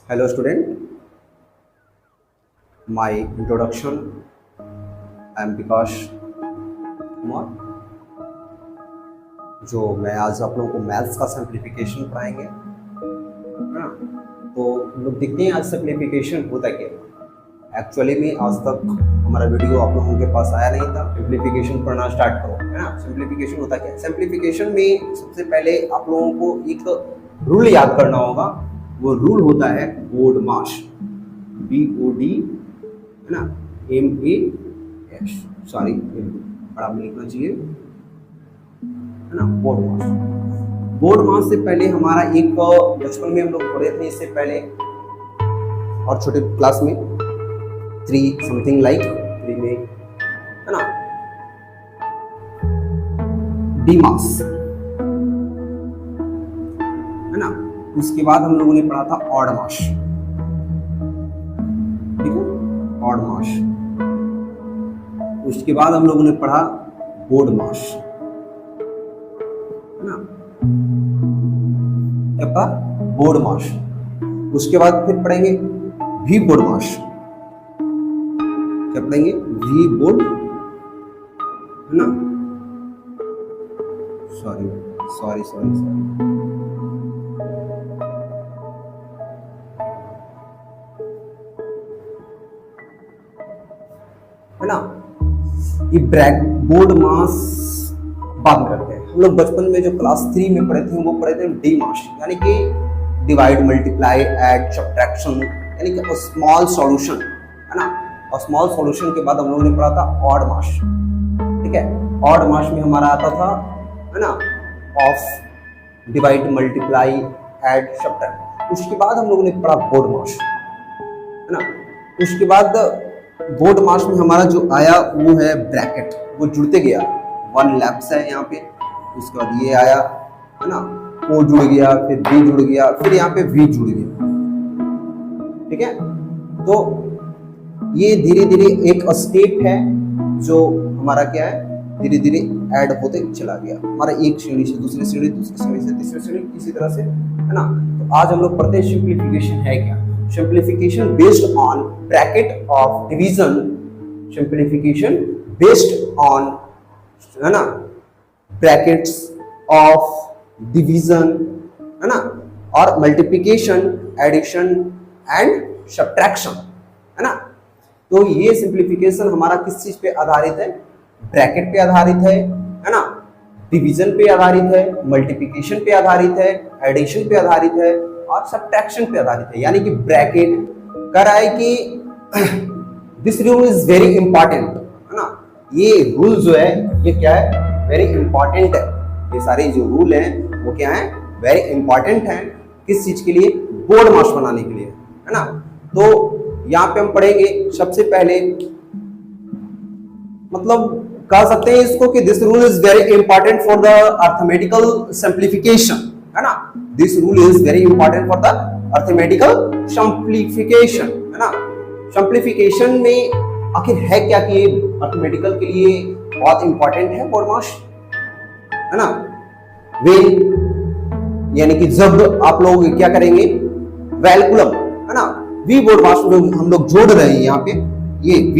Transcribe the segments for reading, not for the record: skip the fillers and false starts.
Hello student, my introduction. I am Bikash Kumar, जो मैं आज आप लोगों को मैथ्स का सिंप्लीफिकेशन पढ़ाएंगे, है ना। तो हम लोग देखते हैं आज सिंप्लीफिकेशन होता क्या है। एक्चुअली में आज तक हमारा वीडियो आप लोगों के पास आया नहीं था। सिंप्लीफिकेशन पढ़ना स्टार्ट करो, है ना। सिंप्लीफिकेशन होता क्या है? सिंप्लीफिकेशन में सबसे पहले आप लोगों को एक रूल याद करना होगा। वो रूल होता है BODMAS, BOD, है ना, MAS, सॉरी बड़ा में लिखना चाहिए, है ना। BODMAS से पहले हमारा एक बचपन में हम लोग पढ़े थे, इससे पहले और छोटे क्लास में 3 समथिंग लाइक 3 में, है ना, DMAS, है ना। उसके बाद हम लोगों ने पढ़ा था ODMAS, ठीक है, ODMAS। उसके बाद हम लोगों ने पढ़ा BODMAS, है ना, क्या पढ़ा? BODMAS। उसके बाद फिर पढ़ेंगे VBODMAS, क्या पढ़ेंगे? VBOD, है ना, सॉरी, है ना। ये BODMAS बाद में करते हैं। हम लोग बचपन में जो क्लास 3 में पढ़े थे वो पढ़े थे DMAS, यानी कि डिवाइड, मल्टीप्लाई, ऐड, सब्ट्रैक्शन, यानी कि स्मॉल सॉल्यूशन, है ना। और स्मॉल सॉल्यूशन के बाद हम लोगों ने पढ़ा था ODMAS, ठीक है। ODMAS में हमारा आता था, है ना, of, divide, multiply, add, subtract. उसके बाद हम लोगों ने पढ़ा BODMAS, है ना। उसके बाद BODMAS में हमारा जो आया वो है ब्रैकेट, वो जुड़ते गया। 1 लैप्स है यहाँ पे, उसके बाद ये आया, है ना, O जुड़ गया, फिर B जुड़ गया, फिर यहाँ पे V जुड़ गया, ठीक है। तो ये धीरे धीरे एक स्टेप है जो हमारा क्या है, धीरे धीरे ऐड होते चला गया। हमारा एक श्रेणी से दूसरी श्रेणी, दूसरी श्रेणी से तीसरी श्रेणी, इसी तरह से, है ना। तो आज हम लोग पढ़ते हैं सिंप्लीफिकेशन है क्या। Simplification based on bracket of division, simplification based on, है ना, brackets of division, है ना, और multiplication, addition and subtraction, है ना। तो ये सिंप्लीफिकेशन हमारा किस चीज पे आधारित है? ब्रैकेट पे आधारित है ना, डिवीजन पे आधारित है, मल्टीप्लिकेशन पे आधारित है, एडिशन पे आधारित है और सब्ट्रैक्शन पे आधारित है। यानी कि ब्रैकेट कह रहा है कि this rule is very important, है ना। ये रूल जो है ये क्या है? वेरी इंपॉर्टेंट है। ये सारे जो रूल हैं वो क्या है? वेरी इंपॉर्टेंट है। किस चीज के लिए? BODMAS बनाने के लिए, है ना। तो यहाँ पे हम पढ़ेंगे सबसे पहले, मतलब कह सकते हैं इसको कि this rule is very important for the arithmetical simplification, है ना। This rule is very important for the arithmetical simplification, है ना। सिंप्लीफिकेशन में आखिर है क्या कि अर्थमेटिकल के लिए बहुत इंपॉर्टेंट है BODMAS, है ना। वेन यानी कि जब आप लोग क्या करेंगे, वैल्कुलम, है ना, VBODMAS हम लोग जोड़ रहे हैं यहाँ पे, ये V,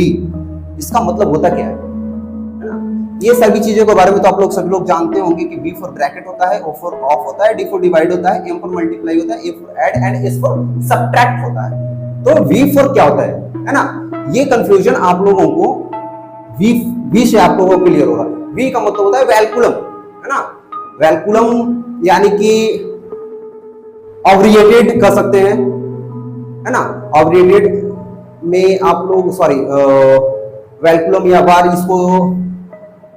इसका मतलब होता क्या है ना। ये सभी चीजों के बारे में तो आप लोग सभी लोग जानते होंगे कि B फॉर ब्रैकेट होता है, O फॉर ऑफ होता है, D फॉर डिवाइड होता है, M फॉर मल्टीप्लाई होता है, A for add and S for subtract होता है। तो V फॉर क्या होता है ना। ये कंफ्यूजन आप लोगों को V से आप लोगों को क्लियर होगा। V का मतलब होता है वैल्कुलम, है ना। वैल्कुलम यानी कि ऑब्रिएटेड कर सकते हैं, है ना। ऑब्रिएटेड में आप लोग वैल्कुलम या बार इसको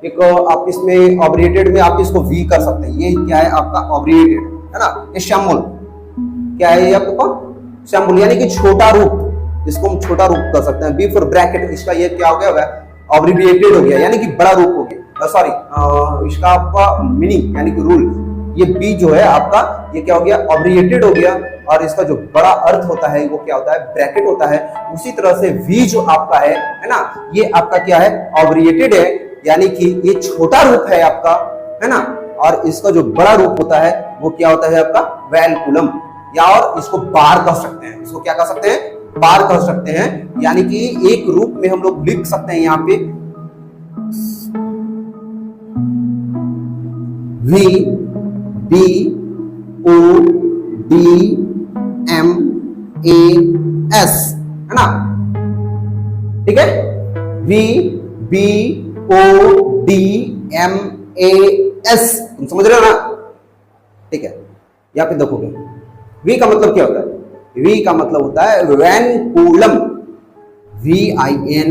एक आप इसमें ऑब्रिएटेड में आप इसको V कर सकते हैं। ये क्या है आपका? ऑब्रिएटेड, है ना। ये शैम्बुल क्या है? ये आपका शैम्बुल यानी कि छोटा रूप, इसको हम छोटा रूप कर सकते हैं। B फॉर ब्रैकेट, इसका ये क्या हो गया? ऑब्रिविएटेड हो गया, यानी कि बड़ा रूप हो गया। सॉरी, इसका आपका मीनिंग यानी कि रूल, ये B जो है आपका ये क्या हो गया? ऑब्रिएटेड हो गया। और इसका जो बड़ा अर्थ होता है वो क्या होता है? ब्रैकेट होता है। उसी तरह से V जो आपका है ना, ये आपका क्या है? ऑब्रिएटेड है, यानी कि ये छोटा रूप है आपका, है ना। और इसका जो बड़ा रूप होता है वो क्या होता है? आपका वैल्कुलम, या और इसको बार कह सकते हैं। इसको क्या कह सकते हैं? बार कह सकते हैं। यानी कि एक रूप में हम लोग लिख सकते हैं यहाँ पे V B O D M A S, है ना? ठीक है, V B O D M A S, तुम समझ रहे हो ना? ठीक है, यहाँ पे देखोगे V का मतलब क्या होता है? V का मतलब होता है वैनकूलम, VIN,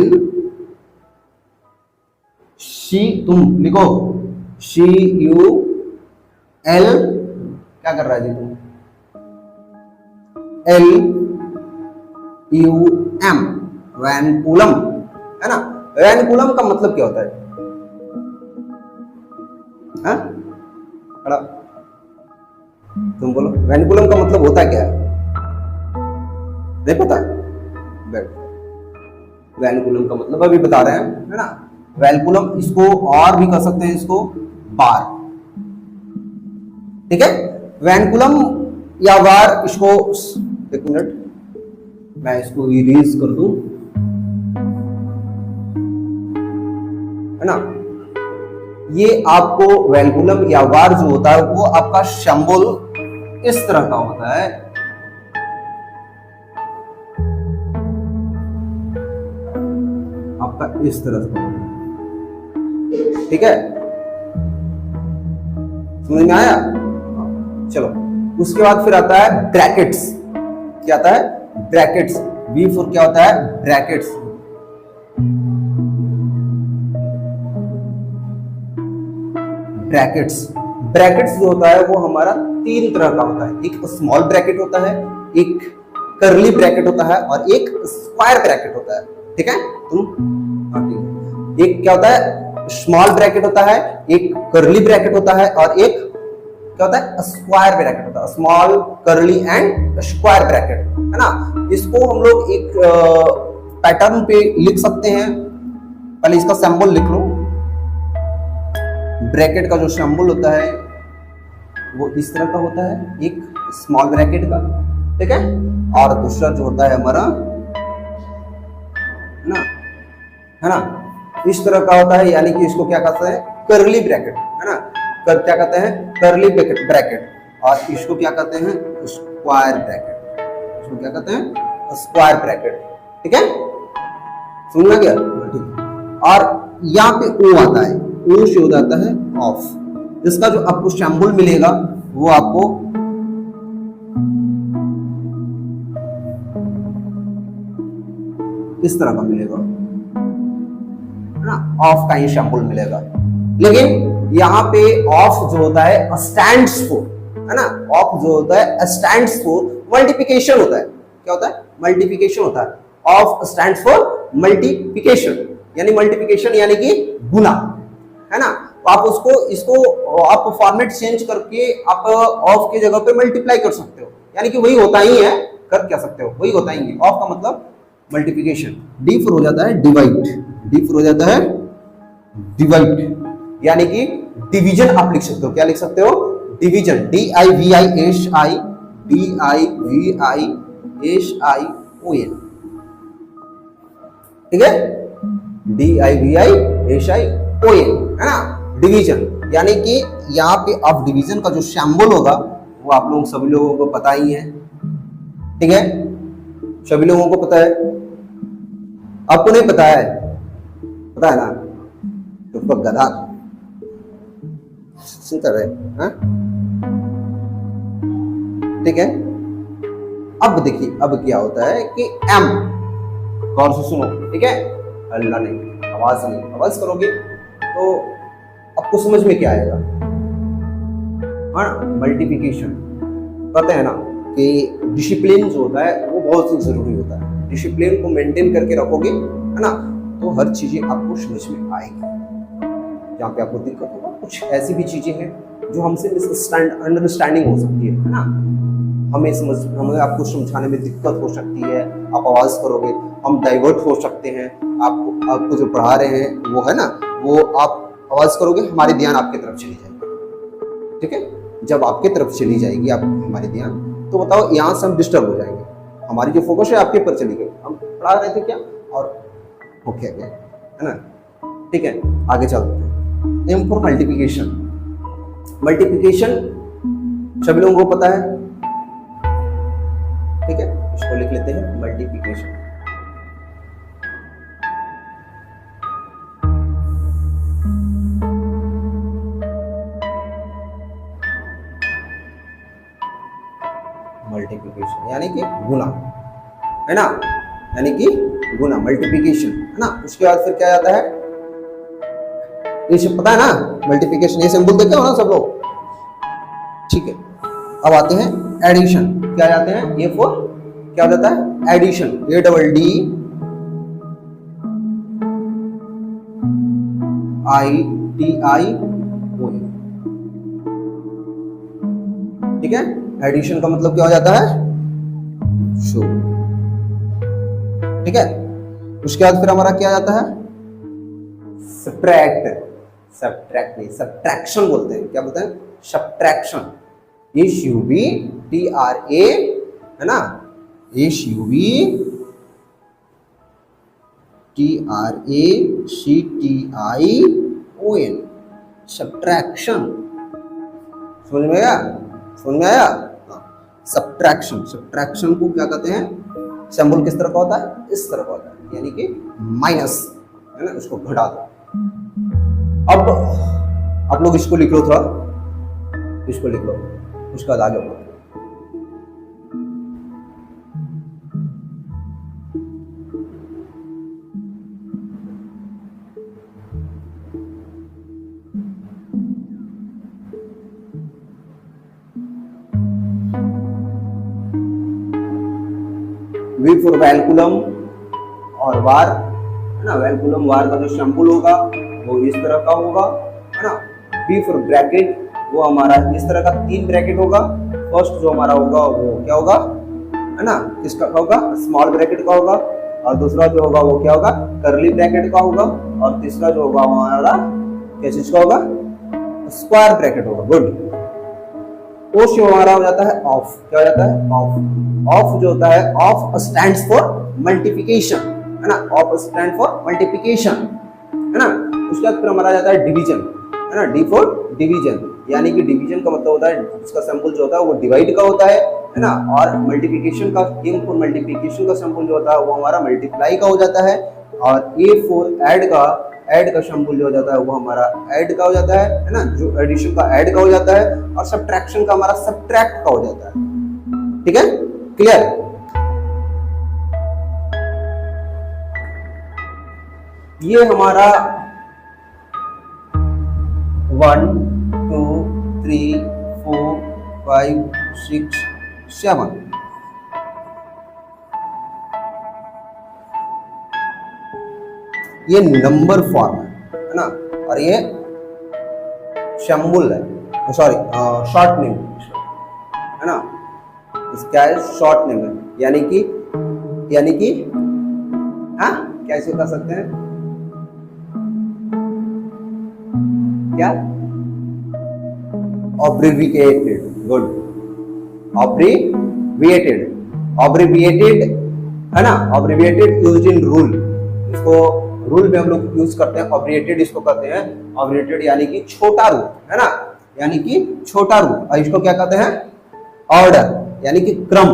तुम लिखो CUL, क्या कर रहा है जी तुम? LUM, वैनकूलम, है ना? वैनकूलम का मतलब क्या होता है? हाँ? तुम बोलो, वैनकूलम का मतलब होता क्या है? नहीं पता? वैनकूलम का मतलब अभी बता रहे हैं, है ना? वैनकूलम, इसको और भी कर सकते हैं, इसको बार। ठीक है, वैनकूलम या बार, इसको एक मिनट मैं इसको इरेज कर दूं, है ना? ये आपको वैनकूलम या वार जो होता है वो आपका सिंबल इस तरह का होता है। आपका इस तरह से, ठीक है, समझ में आया? चलो, उसके बाद फिर आता है ब्रैकेट्स। क्या आता है? ब्रैकेट्स। बी फॉर क्या होता है? ब्रैकेट्स। ब्रैकेट्स, ब्रैकेट्स जो होता है वो हमारा तीन तरह का होता है। एक स्मॉल ब्रैकेट होता है, एक कर्ली ब्रैकेट होता है और एक स्क्वायर ब्रैकेट होता है। ठीक है, तुम एक क्या होता है? स्मॉल ब्रैकेट होता है, एक कर्ली ब्रैकेट होता है और एक क्या होता है? स्क्वायर ब्रैकेट होता है। Small, curly and square bracket, है ना? इसको हम लोग एक पैटर्न पे लिख सकते हैं। पहले इसका सिंबल लिख लो। ब्रैकेट का जो सिंबल होता है वो इस तरह का होता है, एक स्मॉल ब्रैकेट का, ठीक है, और दूसरा जो होता है हमारा, है ना, इस तरह का होता है। यानी कि इसको क्या कहते हैं? कर्ली ब्रैकेट, है ना? क्या कहते हैं? Curly bracket. और इसको क्या कहते हैं? Square bracket. इसको क्या कहते हैं? Square bracket. ठीक है, सुनना क्या? ठीक। और यहाँ पे ओ आता है, ओ से हो जाता है ऑफ। जिसका जो आपको सिंबल मिलेगा वो आपको इस तरह का मिलेगा, है ना? ऑफ का ही सिंबल मिलेगा। लेकिन यहाँ पे ऑफ जो होता है स्टैंड्स फॉर, है ना? ऑफ जो होता है स्टैंड्स फॉर मल्टीप्लिकेशन होता है। क्या होता है? मल्टीप्लिकेशन होता है। ऑफ स्टैंड्स फॉर मल्टीप्लिकेशन, यानी मल्टीप्लिकेशन यानी कि गुना, है ना? तो आप इसको आप फॉर्मेट चेंज करके आप ऑफ की जगह पे मल्टीप्लाई कर सकते हो, यानी कि वही होता ही है, कर क्या सकते हो, वही होता ही है। ऑफ का मतलब मल्टीप्लिकेशन। डी फॉर हो जाता है डिवाइड, डी फॉर हो जाता है डिवाइड, यानी कि डिवीजन आप लिख सकते हो। क्या लिख सकते हो? डिवीजन, DIVISI, DIVISION, ठीक है, DIVISION, है ना? डिवीजन, यानी कि यहाँ पे अब डिवीजन का जो सिंबल होगा वो आप लोग सभी लोगों को पता ही है। ठीक है, सभी लोगों को पता है। आपको नहीं पता है? पता है ना? तो गधा सुनता रहे, हाँ? ठीक है, अब देखिए अब क्या होता है कि एम, गौर से सुनो, ठीक है, अल्लाह नहीं, आवाज नहीं, आवाज करोगे तो आपको समझ में क्या आएगा? हाँ, मल्टीप्लिकेशन। कहते हैं ना कि डिसिप्लिन जो होता है वो बहुत ही जरूरी होता है। डिसिप्लिन को मेंटेन करके रखोगे, है ना, तो हर चीजें आपको समझ में आएगी। जहाँ पे आपको दिक्कत होगा, कुछ ऐसी भी चीजें हैं जो हमसे अंडरस्टैंडिंग हो सकती है ना, हमें आपको समझाने में दिक्कत हो सकती है। आप आवाज करोगे, हम डाइवर्ट हो सकते हैं। आपको जो पढ़ा रहे हैं वो है ना, वो आप आवाज करोगे, हमारी ध्यान आपकी तरफ चली जाएगी। ठीक है, जब आपके तरफ चली जाएगी आप हमारी ध्यान, तो बताओ यहाँ से हम डिस्टर्ब हो जाएंगे, हमारी जो फोकस है आपके ऊपर चली गई, हम पढ़ा रहे थे क्या और ओके गया, है ना। ठीक है, आगे चलते हैं। M for multiplication. मल्टीप्लिकेशन सभी लोगों को पता है, ठीक है, इसको लिख लेते हैं मल्टीप्लिकेशन। मल्टीप्लिकेशन यानी कि गुना, है ना, यानी कि गुना, मल्टीप्लिकेशन, है ना। उसके बाद फिर क्या आता है, ये सब पता है ना, मल्टीप्लिकेशन ये सिंबल देखते हो ना सब लोग, ठीक है। अब आते हैं एडिशन। क्या जाते हैं, ये फोर क्या हो जाता है, addition, A double D I T I O, ठीक है। एडिशन का मतलब क्या हो जाता है, शो, ठीक है। उसके बाद फिर हमारा क्या जाता है, सब्ट्रैक्ट, सब्ट्रैक्ट नहीं सब्ट्रैक्शन बोलते हैं, क्या बोलते हैं, subtraction, S U B T R A, है ना, S U B T R A C T I O N, subtraction. समझ में आया, समझ में आया। सब्ट्रैक्शन, सब्ट्रैक्शन को क्या कहते हैं, सिंबल किस तरह का होता है, इस तरह का होता है, यानी कि माइनस, है ना, उसको घटा दो। अब आप लोग इसको लिख लो, थोड़ा इसको लिख लो, उसके बाद आगे बढ़ो। वी फॉर वैल्कुलम और वार, है ना, वैल्कुलम वार का जो शैम्पुल होगा वो इस तरह का होगा, है ना। बी फॉर ब्रैकेट, वो हमारा इस तरह का 3 ब्रैकेट होगा। फर्स्ट जो हमारा होगा वो क्या होगा, है ना, किसका होगा, स्मॉल ब्रैकेट का होगा, और दूसरा जो होगा वो क्या होगा, करली ब्रैकेट का होगा, और तीसरा जो होगा हमारा किस चीज का होगा, स्क्वायर ब्रैकेट होगा। गुड। ओ से हमारा हो जाता है ऑफ, क्या हो जाता है, ऑफ। ऑफ जो होता है, ऑफ स्टैंड्स फॉर मल्टीप्लिकेशन, है ना, ऑफ स्टैंड फॉर मल्टीप्लिकेशन, है ना। उसके बाद फिर हमारा जाता है डिवीजन, है ना, डी फॉर डिवीजन, यानी कि डिवीजन का मतलब होता है उसका सैंपल जो होता है वो डिवाइड का होता है ना। और मल्टीप्लिकेशन का, एम फॉर मल्टीप्लिकेशन का सैंपल जो होता है वो हमारा मल्टीप्लाई का हो जाता है। और ए फॉर ऐड का, ऐड का शैम्पुल जो हो जाता है वो हमारा ऐड का हो जाता है ना, जो एडिशन का ऐड का हो जाता है, और सब्ट्रैक्शन का हमारा सब्ट्रैक्ट का हो जाता है। ठीक है, क्लियर। ये हमारा 1 2 3 4 5 6 7 ये नंबर फॉर्म है ना, और ये शैम्बुल है, सॉरी शॉर्ट नेम है ना, इसका है शॉर्ट नेम है, यानी कि हाँ कैसे कर सकते हैं, क्या, ऑब्रिविएटेड। गुड, ऑब्रिविएटेड है ना, ऑब्रिविएटेड यूज्ड इन रूल, इसको रूल में हम लोग यूज करते हैं। ऑब्रिएटेड इसको कहते हैं, ऑब्रिएटेड यानी कि छोटा रूप, है ना, यानी कि छोटा रूप। और इसको क्या कहते हैं, ऑर्डर, यानी कि क्रम,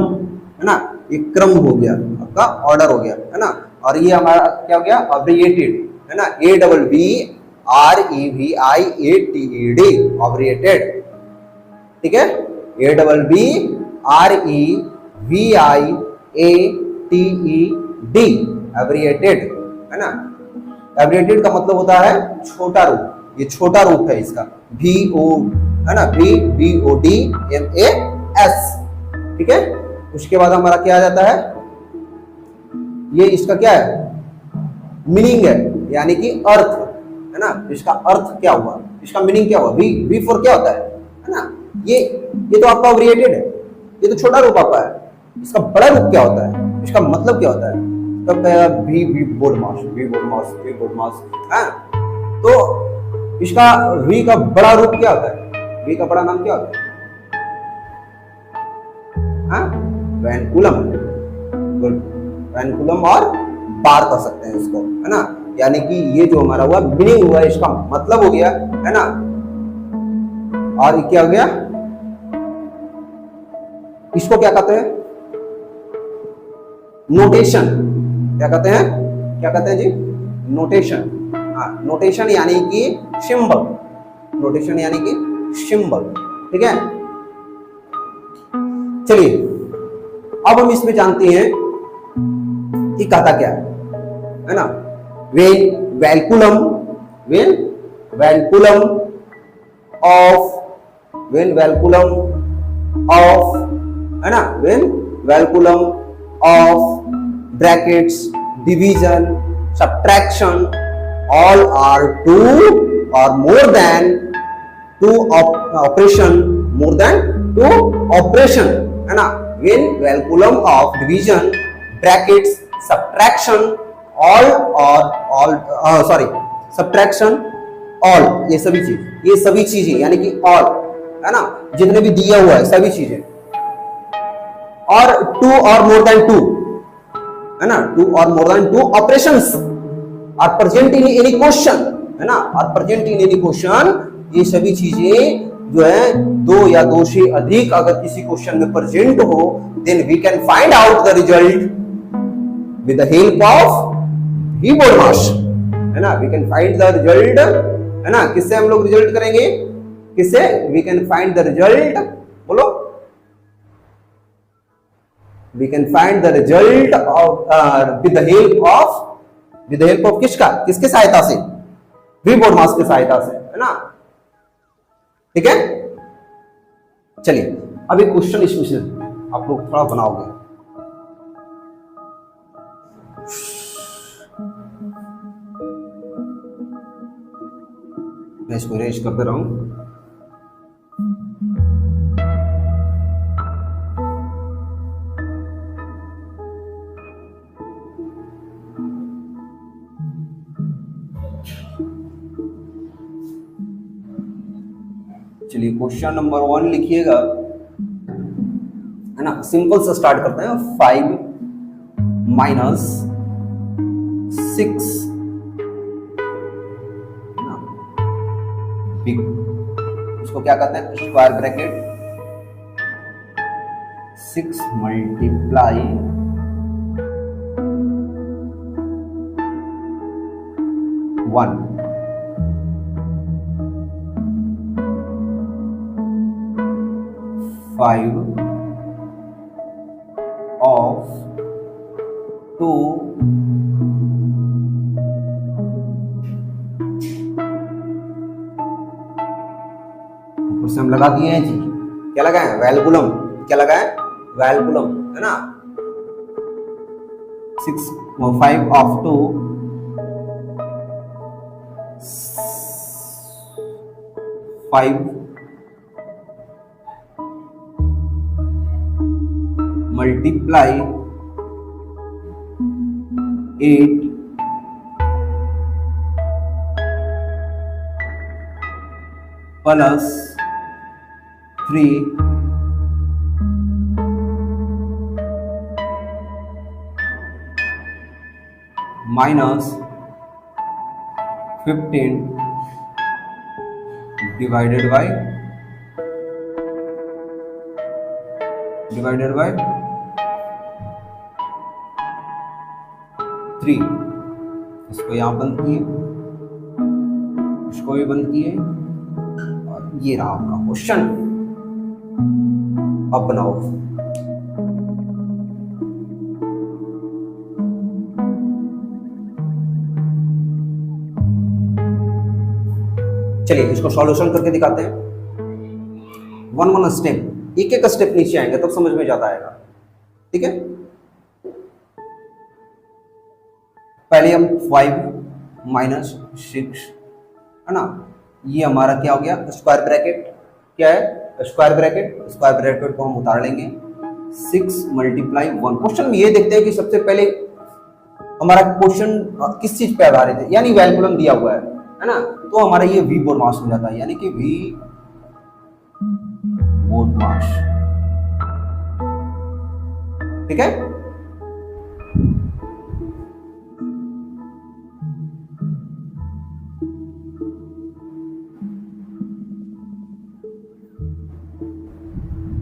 है ना, ये क्रम हो गया आपका, ऑर्डर हो गया, है ना। और ये हमारा क्या हो गया, ऑब्रिएटेड, है ना, ABBREVIATED, ऑब्रिएटेड। ठीक है, ABBREVIATED, ऑब्रिएटेड, है ना। एब्रिएटेड का मतलब होता है छोटा रूप, ये छोटा रूप है इसका, VO, है ना, VBODMAS। ठीक है, उसके बाद हमारा क्या आ जाता है, ये इसका क्या है, मीनिंग है, यानी कि अर्थ, है ना। इसका अर्थ क्या हुआ, इसका मीनिंग क्या हुआ, V फॉर क्या होता है ना। ये तो आपका एब्रिएटेड है, ये तो छोटा रूप आपका है। इसका बड़ा रूप क्या होता है, इसका मतलब क्या होता है, तब कहेगा वी बोडमास, है। तो इसका वी का बड़ा रूप क्या होता है, वी का बड़ा नाम क्या होता है, हाँ, वैन कूलम और बार कर सकते हैं इसको, है ना। यानी कि ये जो हमारा हुआ मीनिंग हुआ, इसका मतलब हो गया, है ना। और क्या हो गया, इसको क्या कहते हैं, नोटेशन। क्या कहते हैं जी, नोटेशन। हाँ, नोटेशन यानी कि सिंबल, नोटेशन यानी कि सिंबल, ठीक है। चलिए अब हम इसमें जानते हैं कि कहता क्या है ना। वेन वैल्कुलम ऑफ, है ना, when vinculum of brackets, division, subtraction, all are two or more than two operation, है ना। when वैल्कुलम of division, brackets, subtraction, subtraction, all, ये सभी चीजें यानी कि all, है ना, जितने भी दिया हुआ है सभी चीजें, और टू और मोर देन टू, है ना, टू और more than two operations are present in any question, है ना, are present in any question, ये सभी चीजें जो है दो या दो से अधिक अगर किसी क्वेश्चन में प्रेजेंट हो, then we can find out the result with the help of we BODMAS, है ना। We can find the result, है ना, किससे हम लोग रिजल्ट करेंगे, किससे, we can find the result, बोलो, we can find the result of with the help of किसके सहायता से, वी BODMAS की सहायता से, है ना, ठीक है। चलिए अब एक क्वेश्चन इसमें से आप लोग थोड़ा बनाओगे, मैं इसको अरेंज कर दे रहा हूं। चलिए क्वेश्चन नंबर 1 लिखिएगा, है ना। सिंपल से स्टार्ट करते हैं। 5 - 6, बिग, इसको क्या कहते हैं, स्क्वायर ब्रैकेट, 6 × 1, 5 of 2 ऊपर से हम लगा दिए हैं जी, क्या लगाए, वैल्कुलम, क्या लगाए, वैल्कुलम, है ना। 5 of 2 5 multiply 8 plus 3 minus 15 divided by 3। इसको यहां बंद किए, इसको भी बंद किए, और ये रहा आपका क्वेश्चन। अब बनाओ। चलिए इसको सॉल्यूशन करके दिखाते हैं। 1 स्टेप, एक स्टेप नीचे आएंगे तब समझ में ज्यादा आएगा, ठीक है। पहले हम 5 - 6, है ना, ये हमारा क्या हो गया, स्क्वायर ब्रैकेट, क्या है, स्क्वायर ब्रैकेट को हम उतार लेंगे। 6 × 1। क्वेश्चन में ये देखते हैं कि सबसे पहले हमारा क्वेश्चन किस चीज पे आधारित है, यानी वैल्कुलम दिया हुआ है ना, तो हमारा ये वी BODMAS हो जाता है, यानी कि वी BODMAS, ठीक है।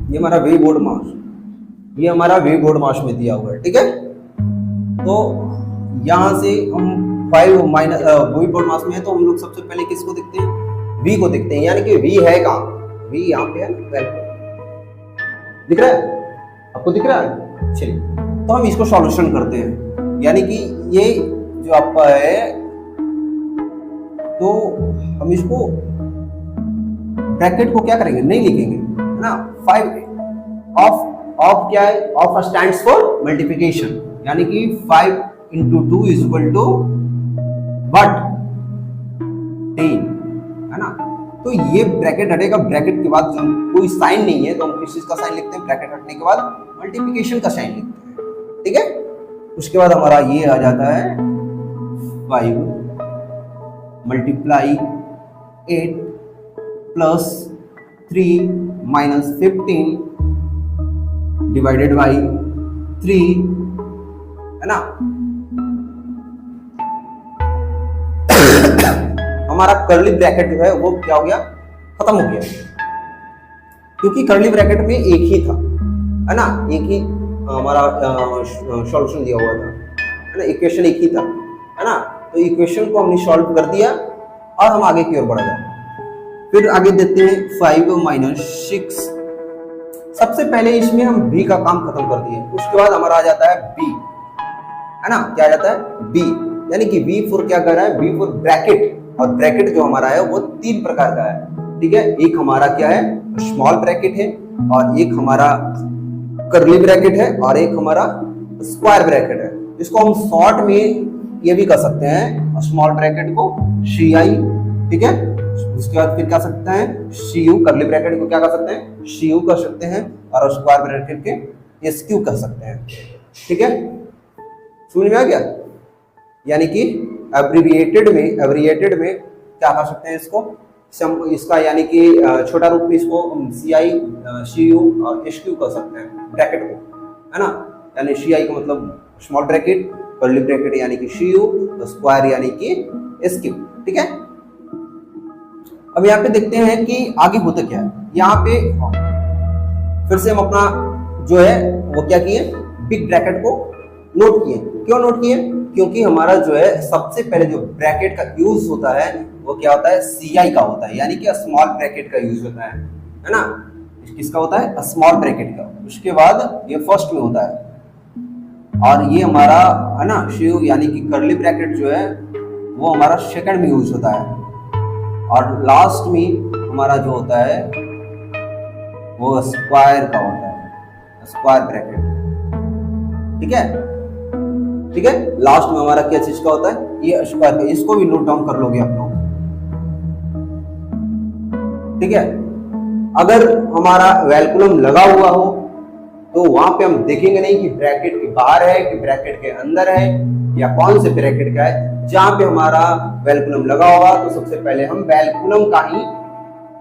ये हमारा वी बोर्ड मास, ये हमारा वी बोर्ड मास में दिया हुआ है, ठीक है। तो यहां से हम 5 माइनस वी बोर्ड मास में है, तो हम लोग सबसे पहले किसको देखते हैं, वी को देखते हैं, यानी कि वी है कहाँ, वी यहाँ पे है, दिख रहा है आपको, दिख रहा है। चलिए तो हम इसको सॉल्यूशन करते हैं, यानी कि ये जो आपका है, तो हम इसको ब्रैकेट को क्या करेंगे, नहीं लिखेंगे, है ना। 5 ऑफ क्या है, ऑफ स्टैंड्स फॉर मल्टीप्लिकेशन, यानी कि 5 into 2 is equal to what, 10, है ना। तो ये ब्रैकेट हटेगा, ब्रैकेट के बाद जो कोई साइन नहीं है तो हम किस चीज का साइन लिखते हैं, ब्रैकेट हटने के बाद मल्टीप्लिकेशन का साइन लिखते हैं, ठीक है। उसके बाद हमारा ये आ जाता है 5 multiply 8 plus 3 minus 15 divided by 3, है ना। हमारा कर्ली ब्रैकेट जो है वो क्या हो गया, खत्म हो गया, क्योंकि कर्ली ब्रैकेट में एक ही था, है ना, एक ही हमारा सॉल्यूशन दिया हुआ था, है ना, इक्वेशन एक ही था, है ना। तो इक्वेशन को हमने सॉल्व कर दिया और हम आगे की ओर बढ़ गए। फिर आगे देते हैं 5 माइनस 6, सबसे पहले इसमें हम b का काम खत्म कर दिए, उसके बाद हमारा आ जाता है b, है ना, क्या आ जाता है b, यानी कि b फॉर क्या कर रहा है, b फॉर ब्रैकेट, और ब्रैकेट जो हमारा है वो 3 प्रकार का है, ठीक है। एक हमारा क्या है, स्मॉल ब्रैकेट है, और एक हमारा कर्ली ब्रैकेट है, और एक हमारा स्क्वायर ब्रैकेट है। इसको हम शॉर्ट में ये भी कर सकते हैं, स्मॉल ब्रैकेट को CI, ठीक है। उसके बाद फिर क्या सकते हैं, CU, कर्ली ब्रैकेट को क्या कर सकते हैं, CU कर सकते हैं, और स्क्वायर ब्रैकेट के SQ कर सकते हैं, ठीक है। समझ में आ गया, यानी कि एब्रिविएटेड में क्या कर सकते हैं इसको, इसका यानी कि छोटा रूप में इसको CI, CU और SQ कर सकते हैं ब्रैकेट को, है ना। यानी CI का मतलब स्मॉल ब्रैकेट, कर्ली ब्रैकेट यानी कि CU, तो स्क्वायर यानी कि SQ, ठीक है। अब यहाँ पे देखते हैं कि आगे होता क्या है। यहाँ पे फिर से हम अपना जो है वो क्या किए, बिग ब्रैकेट को नोट किए। क्यों नोट किए, क्योंकि हमारा जो है सबसे पहले जो ब्रैकेट का यूज होता है वो क्या होता है, CI का होता है, यानी कि स्मॉल ब्रैकेट का यूज होता है ना। किसका होता है, स्मॉल ब्रैकेट का, उसके बाद ये फर्स्ट में होता है, और ये हमारा है ना CU यानी कि कर्ली ब्रैकेट जो है वो हमारा सेकंड में यूज होता है, और लास्ट में हमारा जो होता है वो स्क्वायर का होता है, स्क्वायर ब्रैकेट, ठीक है, ठीक है। लास्ट में हमारा क्या चीज का होता है, ये स्क्वायर का, इसको भी नोट डाउन कर लोगे आप लोग, ठीक है। अगर हमारा वैल्कुलम लगा हुआ हो तो वहां पे हम देखेंगे नहीं कि ब्रैकेट के बाहर है कि ब्रैकेट के अंदर है या कौन से ब्रैकेट का है। जहां पे हमारा वैल्कुलम लगा होगा तो सबसे पहले हम वैल्कुलम का ही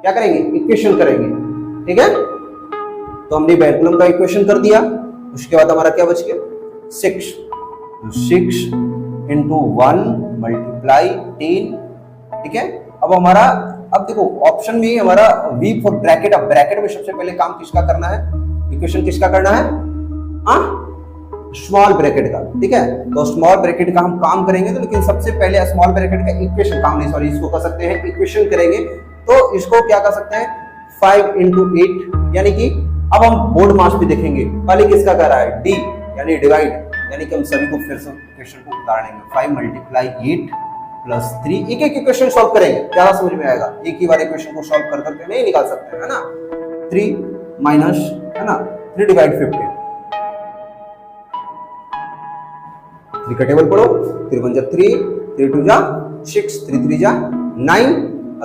क्या करेंगे, इक्वेशन करेंगे, ठीक है। तो हमने वैल्कुलम का इक्वेशन कर दिया, उसके बाद हमारा क्या बच गया, 6 into 1 मल्टीप्लाई 10, ठीक है। अब हमारा, अब देखो ऑप्शन में हमारा V फॉर ब्रैकेट, अब ब्रैकेट में सबसे पहले काम किसका करना है, इक्वेशन किसका करना है, स्मॉल ब्रैकेट का, ठीक है। तो स्मॉल ब्रैकेट का हम काम करेंगे, तो लेकिन सबसे पहले स्मॉल ब्रैकेट का इक्वेशन काम नहीं, सॉरी इसको कर सकते हैं इक्वेशन करेंगे, तो इसको क्या कर सकते हैं 5 into 8, यानी कि अब हम बोर्ड मास भी देखेंगे, पहले किसका कर रहा है, D यानी डिवाइड, यानी कि हम सभी को फिर से इक्वेशन को उतार लेंगे, 5 मल्टीप्लाई 8 प्लस 3, एक एक इक्वेशन सॉल्व करेंगे, ज्यादा समझ में आएगा, एक ही बार इक्वेशन को सॉल्व कर करके नहीं निकाल सकते, है ना। 3 माइनस, है ना, 3 डिवाइड 15, 3 का टेबल पढ़ो, 3 1 जा 3, 3 2 जा 6, 3 3 जा 9,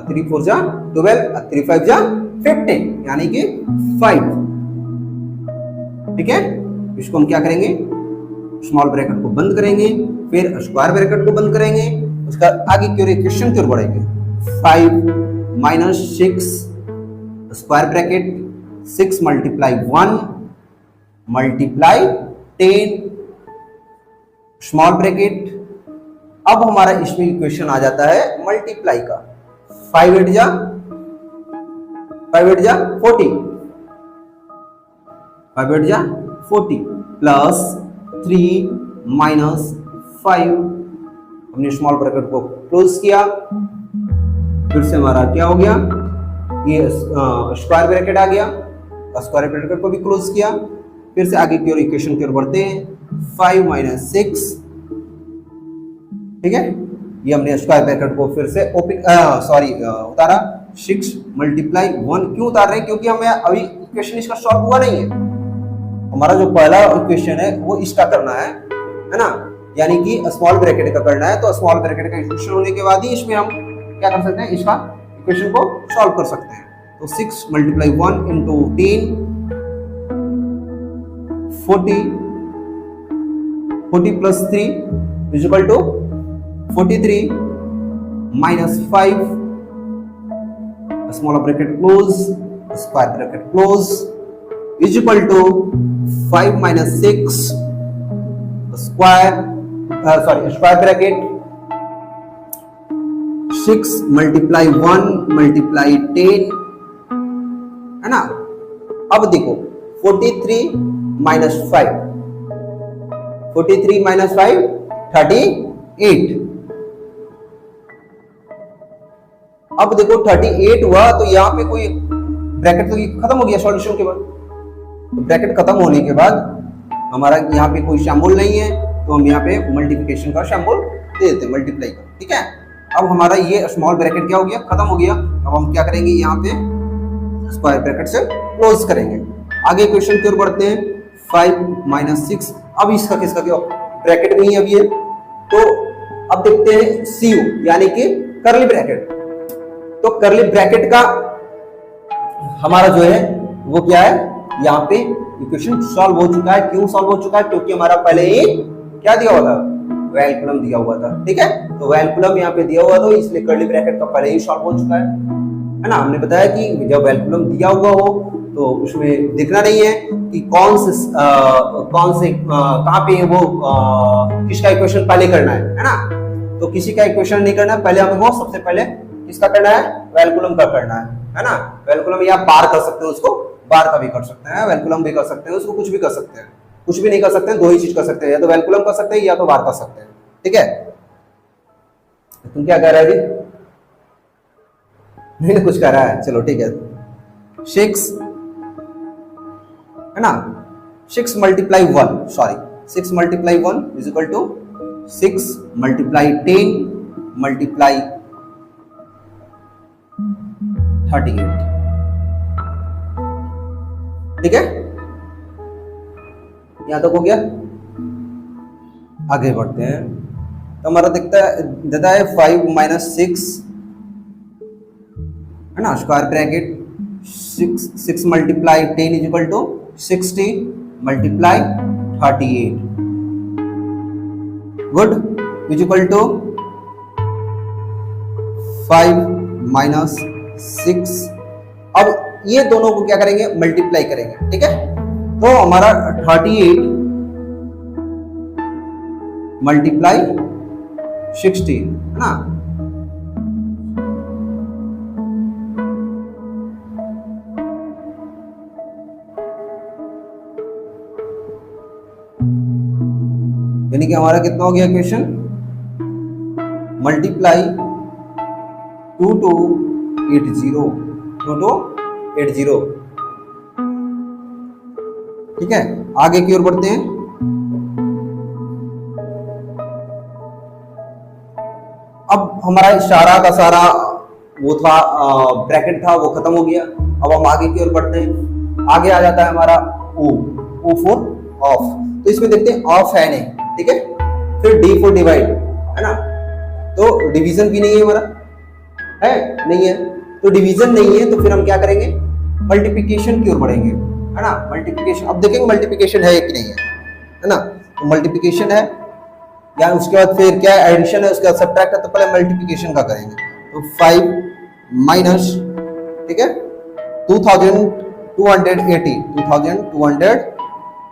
3 4 जा 12, 3 5 जा 15, यानी कि 5, ठीक है। इसको हम क्या करेंगे, स्मॉल ब्रैकेट को बंद करेंगे, फिर स्क्वायर ब्रैकेट को बंद करेंगे, उसका आगे की ओर इक्वेशन की ओर बढ़ेंगे, 5 minus 6 square bracket, 6 multiply 1 multiply 10 small bracket. अब हमारा इसमें इक्वेशन आ जाता है मल्टीप्लाई का, 5 8 जा 40, 5 8 जा 40 प्लस 3 माइनस 5। हमने स्मॉल ब्रैकेट को क्लोज किया, फिर से हमारा क्या हो गया, ये स्क्वायर ब्रैकेट आ गया, स्क्वायर ब्रैकेट को भी क्लोज किया, फिर से आगे की ओर इक्वेशन की ओर बढ़ते हैं, 5 माइनस 6, ठीक है। ये हमने स्क्वायर ब्रैकेट को फिर से ओपन उतारा, 6 मल्टीप्लाई 1। क्यों उतार रहे हैं, क्योंकि हमें अभी इक्वेशन इसका सॉल्व हुआ नहीं है। हमारा जो पहला इक्वेशन है वो इसका करना है ना, यानी कि स्मॉल ब्रैकेट का करना है। तो स्मॉल ब्रैकेट का इक्वेशन होने के बाद ही इसमें हम क्या कर सकते हैं, इसका इक्वेशन को सॉल्व कर सकते हैं। तो 6 multiply 1 into 10, 40 plus 3 is equal to 43 minus 5, small bracket close, square bracket close, is equal to 5 minus 6 square bracket 6 multiply 1 multiply 10, है ना। अब देखो 43 माइनस 5, 43 माइनस 5 38। अब देखो 38 हुआ, तो यहां पे कोई ब्रैकेट तो खत्म हो गया सॉल्यूशन के बाद। तो ब्रैकेट खत्म होने के बाद हमारा यहाँ पे कोई शैम्बुल नहीं है, तो हम यहाँ पे मल्टीप्लिकेशन का शैम्बुल दे देते हैं, मल्टीप्लाई का, ठीक है। अब हमारा ये स्मॉल ब्रैकेट क्या हो गया, खत्म हो गया। अब हम क्या करेंगे, यहाँ पे स्क्वायर ब्रैकेट से क्लोज करेंगे। आगे क्वेश्चन की ओर बढ़ते हैं, 5 माइनस 6। अब इसका किसका क्या, ब्रैकेट में ही अब ये, तो अब देखते हैं CU यानी कि कर्ली ब्रैकेट। तो कर्ली ब्रैकेट का हमारा जो है वो क्या है, यहाँ पे इक्वेशन सॉल्व हो चुका है। क्यों सॉल्व हो चुका है, क्योंकि हमारा पहले ही क्या दिया हुआ था, वैल्कुलम दिया हुआ था, ठीक है। तो वैल्कुलम यहाँ पे दिया हुआ था, इसलिए कर्ली ब्रैकेट का पहले ही सॉल्व हो चुका है ना। हमने बताया कि जब वैल्कुलम दिया हुआ हो तो उसमें दिखना नहीं है कि कौन से कहाँ पे वो किसका इक्वेशन पहले करना है ना। तो किसी का इक्वेशन नहीं करना है, पहले हमें वो सबसे पहले किसका करना है, वैल्कुलम का करना है ना। वैल्कुलम या बार कर सकते हैं, उसको बार का भी कर सकते हैं, वैल्कुलम भी कर सकते हैं, उसको कुछ भी कर सकते हैं, कुछ भी नहीं कर सकते हैं, दो ही चीज कर सकते हैं, या तो वैल्कुलम कर सकते हैं या तो बार कर सकते हैं, ठीक है। तुम क्या कह रहा है अभी, नहीं कुछ कह रहा है, चलो ठीक है। 6 है ना, 6 multiply 1 6 multiply 1 is equal to 6 multiply 10 multiply 38, ठीक है। यहां तक हो गया। आगे बढ़ते हैं, तो हमारा देता है 5 माइनस 6, है ना, square bracket 6 multiply 10 is equal to 60 multiply 38, good, is equal to 5 minus 6। अब ये दोनों को क्या करेंगे, मल्टीप्लाई करेंगे, ठीक है। तो हमारा 38 मल्टीप्लाई 60, है ना। यानी कि हमारा कितना हो गया क्वेश्चन, मल्टीप्लाई 2280, ठीक है। आगे की ओर बढ़ते हैं। अब हमारा सारा का सारा वो था ब्रैकेट था, वो खत्म हो गया। अब हम आगे की ओर बढ़ते हैं। आगे आ जाता है हमारा O फॉर ऑफ। तो इसमें देखते हैं ऑफ है नहीं, ठीक है। फिर D फॉर डिवाइड, है ना। तो डिवीजन भी नहीं है हमारा, है नहीं है। तो डिवीजन नहीं है, तो फिर हम क्या करेंगे, मल्टीप्लिकेशन की ओर बढ़ेंगे, है ना। मल्टीप्लिकेशन, अब देखेंगे मल्टीप्लिकेशन है कि नहीं है ना। तो मल्टीप्लिकेशन है या उसके बाद फिर क्या एडिशन है, उसके बाद सब्ट्रैक्ट है। तो पहले मल्टीप्लिकेशन का करेंगे। तो 5 माइनस, ठीक है, 2280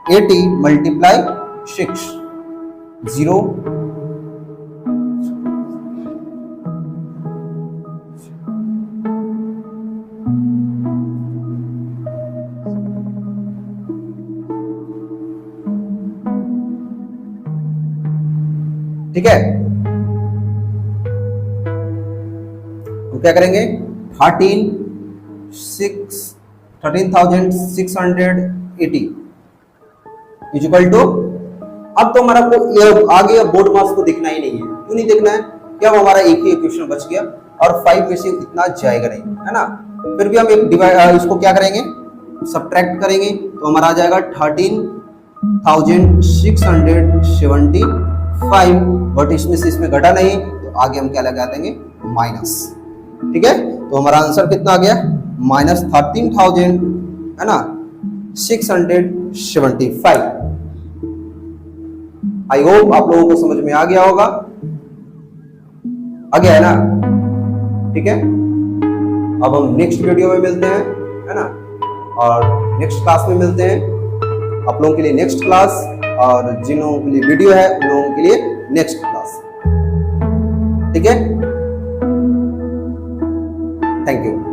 80 मल्टीप्लाई 6 0 ठीक है। तो क्या करेंगे 13,680 इक्वल टू, अब तो हमारा को आगे बोर्ड मास को देखना ही नहीं है। क्यों नहीं देखना है? क्या हमारा एक ही इक्वेशन बच गया और 5 में से इतना जाएगा नहीं, है ना। फिर भी हम एक इसको क्या करेंगे, सब्ट्रैक्ट करेंगे तो हमारा आ जाएगा 13,675, बट इसमें से इसमें घटा नहीं तो आगे हम क्या लगा देंगे माइनस। ठीक है, तो हमारा आंसर कितना आ गया -13,000, है ना 675। आई होप आप लोगों को समझ में आ गया होगा, आ गया है ना। ठीक है, अब हम नेक्स्ट वीडियो में मिलते हैं, है ना, और नेक्स्ट क्लास में मिलते हैं। आप लोगों के लिए नेक्स्ट क्लास, और जिन लोगों के लिए वीडियो है उन लोगों के लिए नेक्स्ट क्लास। ठीक है, थैंक यू।